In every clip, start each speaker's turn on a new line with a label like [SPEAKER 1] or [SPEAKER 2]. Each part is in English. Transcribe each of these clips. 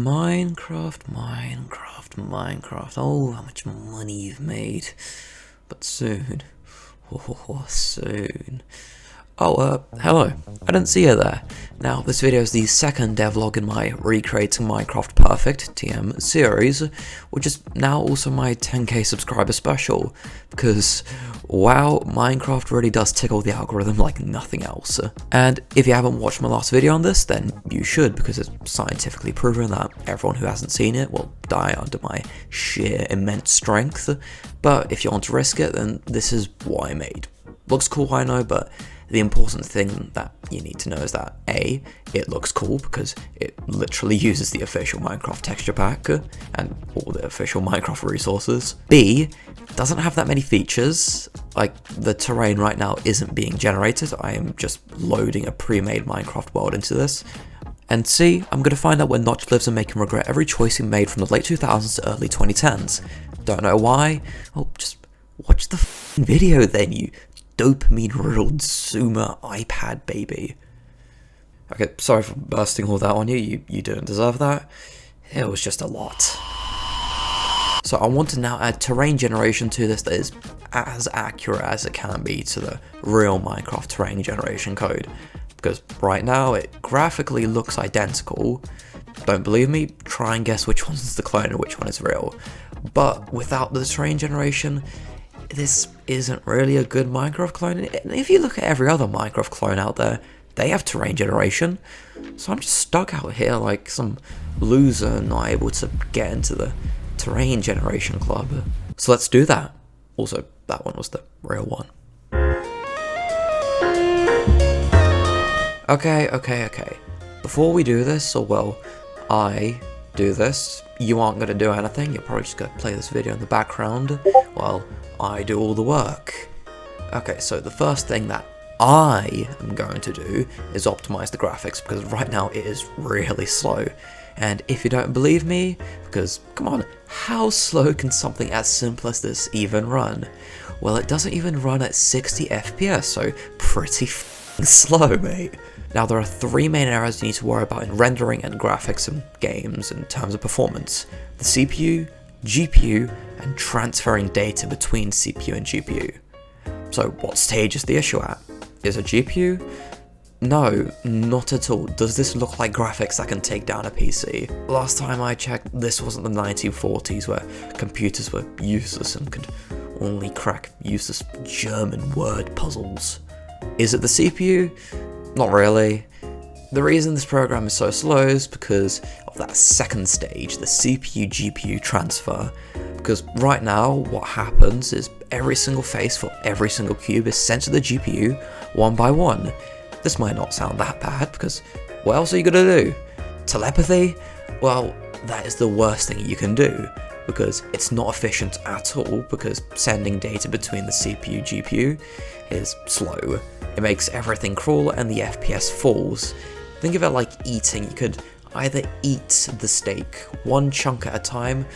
[SPEAKER 1] Minecraft. Oh, how much money you've made. But soon. Oh, soon. Oh, hello. I didn't see you there. Now, this video is the second devlog in my Recreating Minecraft Perfect TM series, which is now also my 10k subscriber special, because, wow, Minecraft really does tickle the algorithm like nothing else. And if you haven't watched my last video on this, then you should, because it's scientifically proven that everyone who hasn't seen it will die under my sheer immense strength. But if you want to risk it, then this is what I made. Looks cool, I know, but the important thing that you need to know is that A, it looks cool because it literally uses the official Minecraft texture pack and all the official Minecraft resources. B, doesn't have that many features, like the terrain right now isn't being generated, I am just loading a pre-made Minecraft world into this. And C, I'm going to find out where Notch lives and make him regret every choice he made from the late 2000s to early 2010s. Don't know why? Well, just watch the video then, you dopamine-riddled Zoomer iPad baby. Okay, sorry for bursting all that on you, you didn't deserve that. It was just a lot. So I want to now add terrain generation to this that is as accurate as it can be to the real Minecraft terrain generation code. Because right now it graphically looks identical. Don't believe me? Try and guess which one's the clone and which one is real. But without the terrain generation, this isn't really a good Minecraft clone. And if you look at every other Minecraft clone out there, they have terrain generation. So I'm just stuck out here like some loser not able to get into the terrain generation club. So let's do that. Also, that one was the real one. Okay. Before we do this, or well, I do this, you aren't going to do anything, you're probably just going to play this video in the background while I do all the work. Okay, so the first thing that I am going to do is optimize the graphics, because right now it is really slow. And if you don't believe me, because come on, how slow can something as simple as this even run? Well, it doesn't even run at 60 FPS, so pretty slow, mate. Now, there are three main areas you need to worry about in rendering and graphics in games in terms of performance: the CPU, GPU, and transferring data between CPU and GPU. So what stage is the issue at? Is it GPU? No, not at all. Does this look like graphics that can take down a PC? Last time I checked, this wasn't the 1940s where computers were useless and could only crack useless German word puzzles. Is it the CPU? Not really. The reason this program is so slow is because of that second stage, the CPU-GPU transfer. Because right now, what happens is every single face for every single cube is sent to the GPU one by one. This might not sound that bad, because what else are you gonna do? Telepathy? Well, that is the worst thing you can do, because it's not efficient at all, because sending data between the CPU GPU is slow. It makes everything crawl and the FPS falls. Think of it like eating. You could either eat the steak one chunk at a time,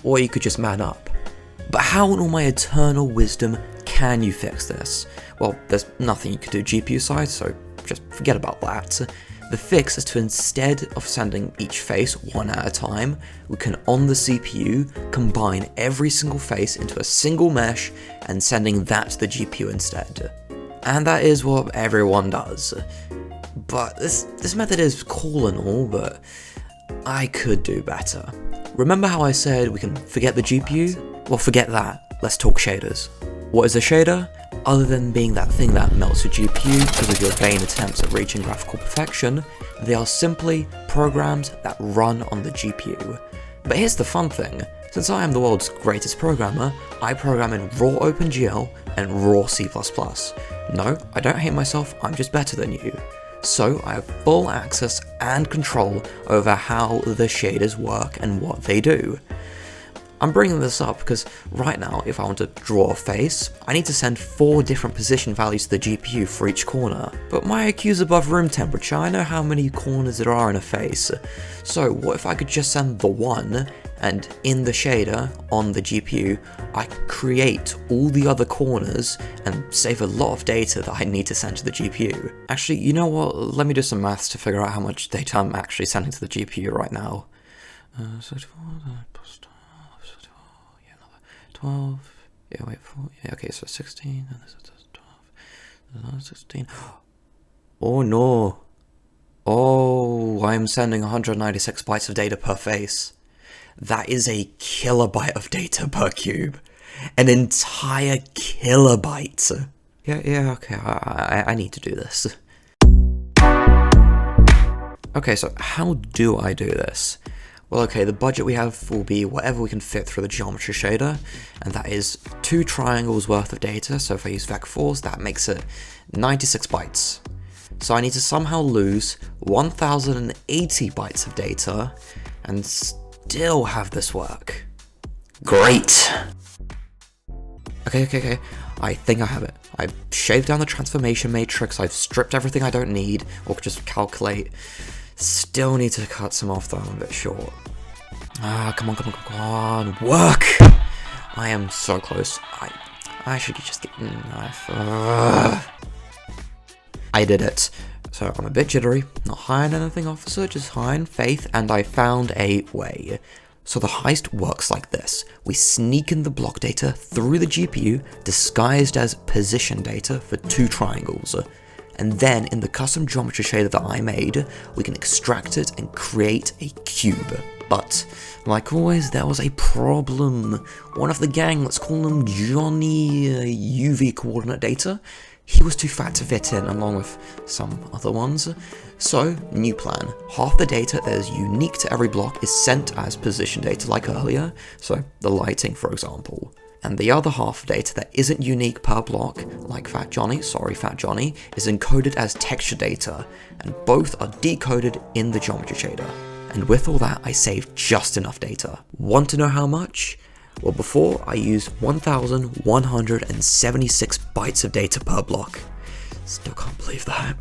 [SPEAKER 1] or you could just man up. But how in all my eternal wisdom can you fix this? Well, there's nothing you could do GPU side, so just forget about that. The fix is to, instead of sending each face one at a time, we can, on the CPU, combine every single face into a single mesh and sending that to the GPU instead. And that is what everyone does. But this method is cool and all, but I could do better. Remember how I said we can forget the GPU? Well, forget that. Let's talk shaders. What is a shader? Other than being that thing that melts your GPU because of your vain attempts at reaching graphical perfection, they are simply programs that run on the GPU. But here's the fun thing. Since I am the world's greatest programmer, I program in raw OpenGL and raw C++. No, I don't hate myself, I'm just better than you. So I have full access and control over how the shaders work and what they do. I'm bringing this up because right now, if I want to draw a face, I need to send 4 different position values to the GPU for each corner. But my IQ's above room temperature, I know how many corners there are in a face. So what if I could just send the one, and in the shader, on the GPU, I could create all the other corners and save a lot of data that I need to send to the GPU. Actually, you know what, let me do some maths to figure out how much data I'm actually sending to the GPU right now. 64 plus 12, 64, yeah, another 12, yeah, wait, 4, yeah, okay, so 16, and this is 12, another 16, oh no, oh, I'm sending 196 bytes of data per face. That is a kilobyte of data per cube. An entire kilobyte. Yeah, okay, I need to do this. Okay, so how do I do this? Well, okay, the budget we have will be whatever we can fit through the geometry shader, and that is 2 triangles worth of data, so if I use vec4s, that makes it 96 bytes. So I need to somehow lose 1080 bytes of data, and still have this work. Great! Okay, I think I have it. I've shaved down the transformation matrix, I've stripped everything I don't need, or just calculate. Still need to cut some off though, I'm a bit short. Come on, work! I am so close. I should just get... I did it. So I'm a bit jittery, not high on anything, officer, just high in faith, and I found a way. So the heist works like this. We sneak in the block data through the GPU, disguised as position data for 2 triangles. And then in the custom geometry shader that I made, we can extract it and create a cube. But, like always, there was a problem. One of the gang, let's call him Johnny UV coordinate data, he was too fat to fit in along with some other ones. So, new plan. Half the data that is unique to every block is sent as position data like earlier, so the lighting for example. And the other half of data that isn't unique per block, like Fat Johnny, is encoded as texture data, and both are decoded in the geometry shader. And with all that, I saved just enough data. Want to know how much? Well, before I used 1,176 bytes of data per block. Still can't believe that.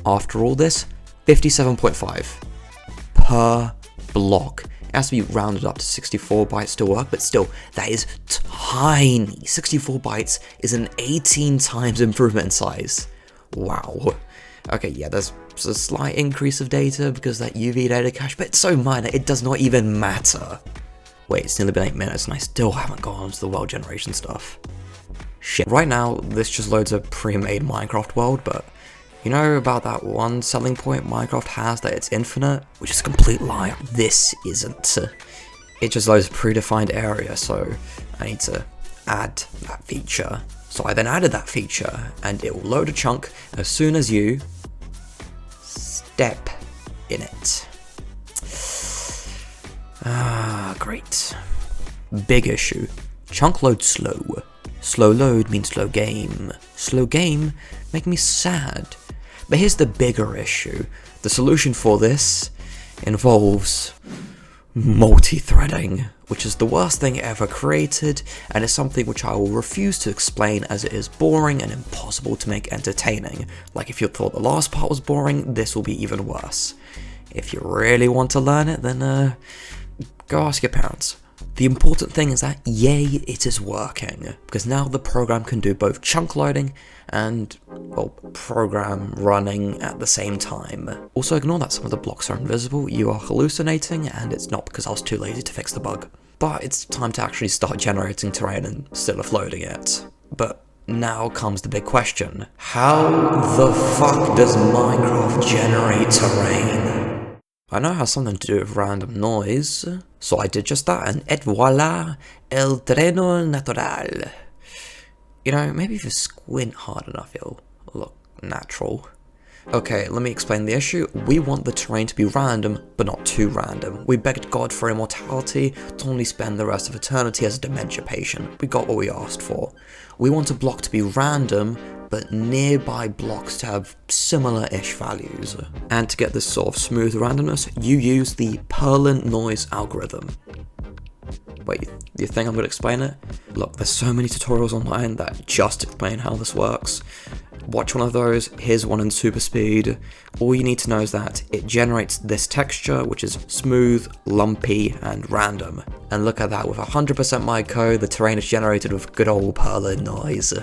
[SPEAKER 1] After all this, 57.5 per block. It has to be rounded up to 64 bytes to work, but still, that is tiny. 64 bytes is an 18 times improvement in size. Wow. Okay, yeah, there's a slight increase of data because that UV data cache, but it's so minor, it does not even matter. Wait, it's nearly been 8 minutes and I still haven't gone on to the world generation stuff. Shit. Right now, this just loads a pre-made Minecraft world, but you know about that one selling point Minecraft has that it's infinite? Which is a complete lie. This isn't. It just loads a predefined area, so I need to add that feature. So I then added that feature, and it will load a chunk as soon as you step in it. Great. Big issue. Chunk load slow. Slow load means slow game. Slow game make me sad. But here's the bigger issue. The solution for this involves multi-threading, which is the worst thing ever created, and is something which I will refuse to explain as it is boring and impossible to make entertaining. Like if you thought the last part was boring, this will be even worse. If you really want to learn it, then go ask your parents. The important thing is that, yay, it is working, because now the program can do both chunk loading and, well, program running at the same time. Also ignore that some of the blocks are invisible, you are hallucinating, and it's not because I was too lazy to fix the bug. But it's time to actually start generating terrain instead of loading it. But now comes the big question. How the fuck does Minecraft generate terrain? I know it has something to do with random noise, so I did just that, and et voila, el terreno natural. You know, maybe if you squint hard enough, it'll look natural. Okay, let me explain the issue. We want the terrain to be random, but not too random. We begged God for immortality to only spend the rest of eternity as a dementia patient. We got what we asked for. We want a block to be random, but nearby blocks to have similar-ish values. And to get this sort of smooth randomness, you use the Perlin noise algorithm. Wait, you think I'm going to explain it? Look, there's so many tutorials online that just explain how this works. Watch one of those, here's one in super speed. All you need to know is that it generates this texture, which is smooth, lumpy, and random. And look at that, with 100% my code, the terrain is generated with good old Perlin noise.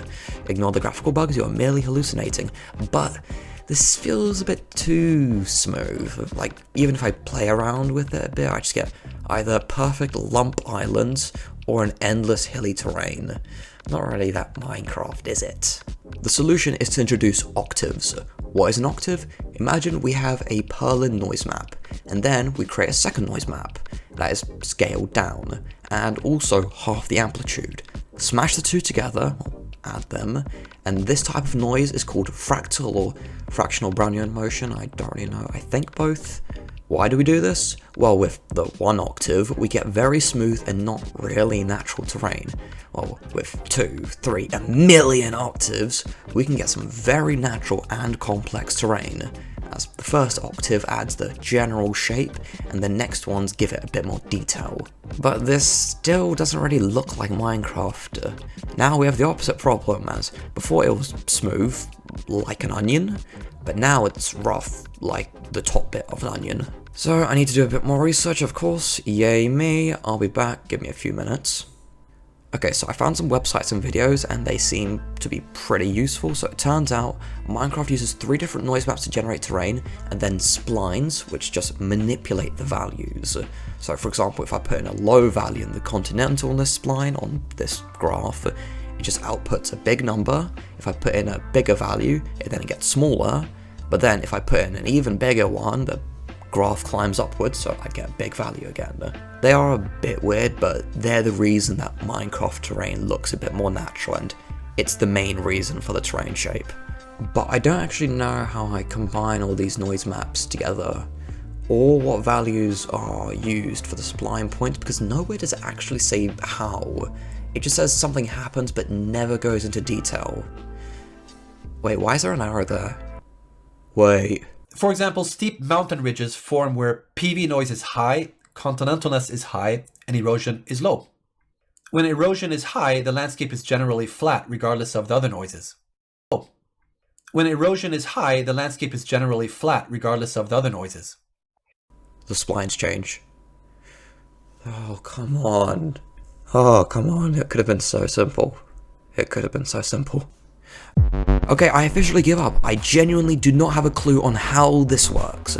[SPEAKER 1] Ignore the graphical bugs, you are merely hallucinating. But this feels a bit too smooth. Like, even if I play around with it a bit, I just get either perfect lump islands or an endless hilly terrain. Not really that Minecraft, is it? The solution is to introduce octaves. What is an octave? Imagine we have a Perlin noise map, and then we create a second noise map that is scaled down, and also half the amplitude. Smash the two together, add them, and this type of noise is called fractal or fractional Brownian motion. I don't really know, I think both. Why do we do this? Well, with the one octave, we get very smooth and not really natural terrain. Well, with 2, 3, a million octaves, we can get some very natural and complex terrain, as the first octave adds the general shape, and the next ones give it a bit more detail. But this still doesn't really look like Minecraft. Now we have the opposite problem, as before it was smooth, like an onion, but now it's rough, like the top bit of an onion. So I need to do a bit more research, of course. Yay me, I'll be back, give me a few minutes. Okay, so I found some websites and videos, and they seem to be pretty useful. So it turns out Minecraft uses 3 different noise maps to generate terrain, and then splines, which just manipulate the values. So for example, if I put in a low value in the continentalness spline on this graph, it just outputs a big number. If I put in a bigger value, it then gets smaller. But then if I put in an even bigger one, the graph climbs upwards, so I get a big value again. They are a bit weird, but they're the reason that Minecraft terrain looks a bit more natural, and it's the main reason for the terrain shape. But I don't actually know how I combine all these noise maps together, or what values are used for the spline points, because nowhere does it actually say how. It just says something happens, but never goes into detail. Wait, why is there an arrow there? Wait.
[SPEAKER 2] For example, steep mountain ridges form where PV noise is high, continentalness is high, and erosion is low. When erosion is high, the landscape is generally flat regardless of the other noises. When erosion is high, the landscape is generally flat regardless of the other noises.
[SPEAKER 1] The splines change. Oh, come on. Oh, come on. It could have been so simple. It could have been so simple. Okay, I officially give up. I genuinely do not have a clue on how this works.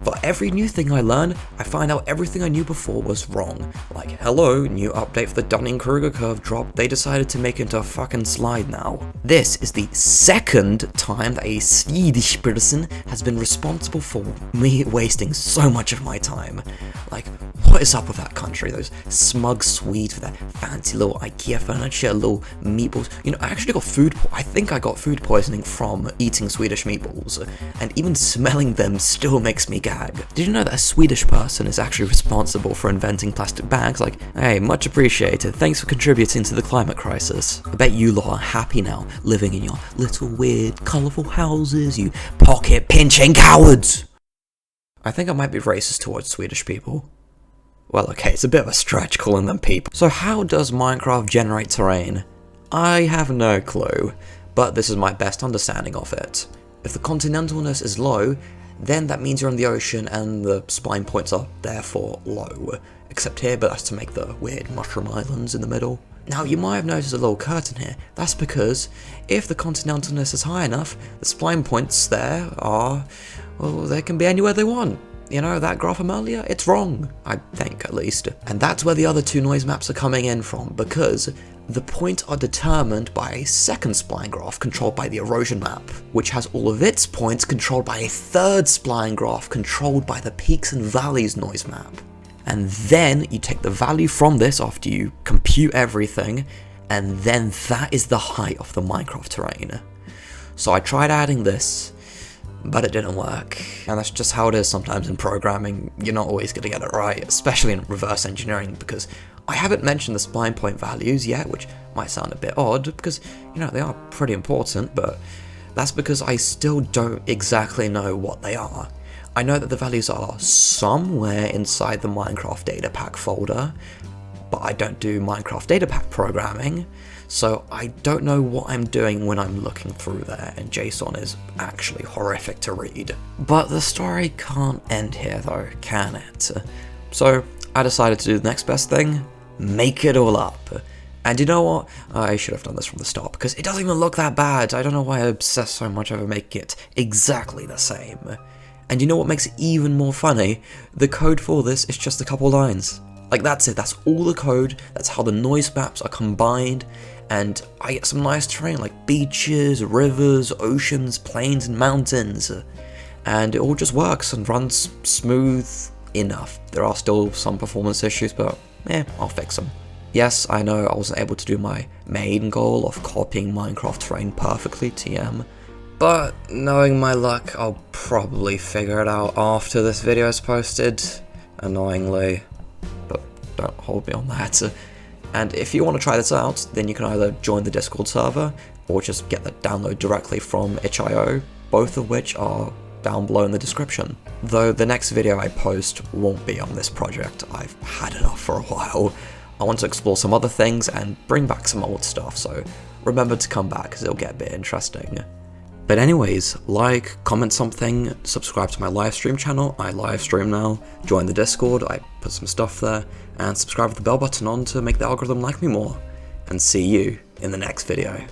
[SPEAKER 1] For every new thing I learn, I find out everything I knew before was wrong. Like, hello, new update for the Dunning-Kruger curve drop, they decided to make it into a fucking slide now. This is the second time that a Swedish person has been responsible for me wasting so much of my time. Like, what is up with that country? Those smug Swedes with that fancy little IKEA furniture, little meatballs. You know, I actually got I think I got food poisoning from eating Swedish meatballs, and even smelling them still makes me gag. Did you know that a Swedish person is actually responsible for inventing plastic bags? Like, hey, much appreciated, thanks for contributing to the climate crisis. I bet you lot are happy now, living in your little weird, colourful houses, you pocket-pinching cowards! I think I might be racist towards Swedish people. Well, okay, it's a bit of a stretch calling them people. So how does Minecraft generate terrain? I have no clue, but this is my best understanding of it. If the continentalness is low, then that means you're in the ocean and the spline points are therefore low. Except here, but that's to make the weird mushroom islands in the middle. Now you might have noticed a little curtain here. That's because if the continentalness is high enough, the spline points there are, well, they can be anywhere they want. You know, that graph from earlier, it's wrong, I think at least. And that's where the other 2 noise maps are coming in from, because the points are determined by a second spline graph controlled by the erosion map, which has all of its points controlled by a third spline graph controlled by the peaks and valleys noise map. And then you take the value from this after you compute everything, and then that is the height of the Minecraft terrain. So I tried adding this, but it didn't work. And that's just how it is sometimes in programming. You're not always going to get it right, especially in reverse engineering, because I haven't mentioned the spline point values yet, which might sound a bit odd, because, you know, they are pretty important, but that's because I still don't exactly know what they are. I know that the values are somewhere inside the Minecraft data pack folder, but I don't do Minecraft data pack programming, so I don't know what I'm doing when I'm looking through there, and JSON is actually horrific to read. But the story can't end here though, can it? So I decided to do the next best thing, make it all up. And you know what? I should have done this from the start, because it doesn't even look that bad. I don't know why I obsess so much over making it exactly the same. And you know what makes it even more funny? The code for this is just a couple lines. Like, that's it, that's all the code, that's how the noise maps are combined, and I get some nice terrain like beaches, rivers, oceans, plains, and mountains. And it all just works and runs smooth enough. There are still some performance issues, but I'll fix them. Yes, I know I wasn't able to do my main goal of copying Minecraft terrain perfectly, TM, but knowing my luck, I'll probably figure it out after this video is posted, annoyingly, but don't hold me on that. And if you want to try this out, then you can either join the Discord server, or just get the download directly from itch.io, both of which are down below in the description. Though the next video I post won't be on this project, I've had enough for a while. I want to explore some other things and bring back some old stuff, so remember to come back because it'll get a bit interesting. But anyways, like, comment something, subscribe to my live stream channel, I live stream now, join the Discord, I put some stuff there, and subscribe with the bell button on to make the algorithm like me more. And see you in the next video.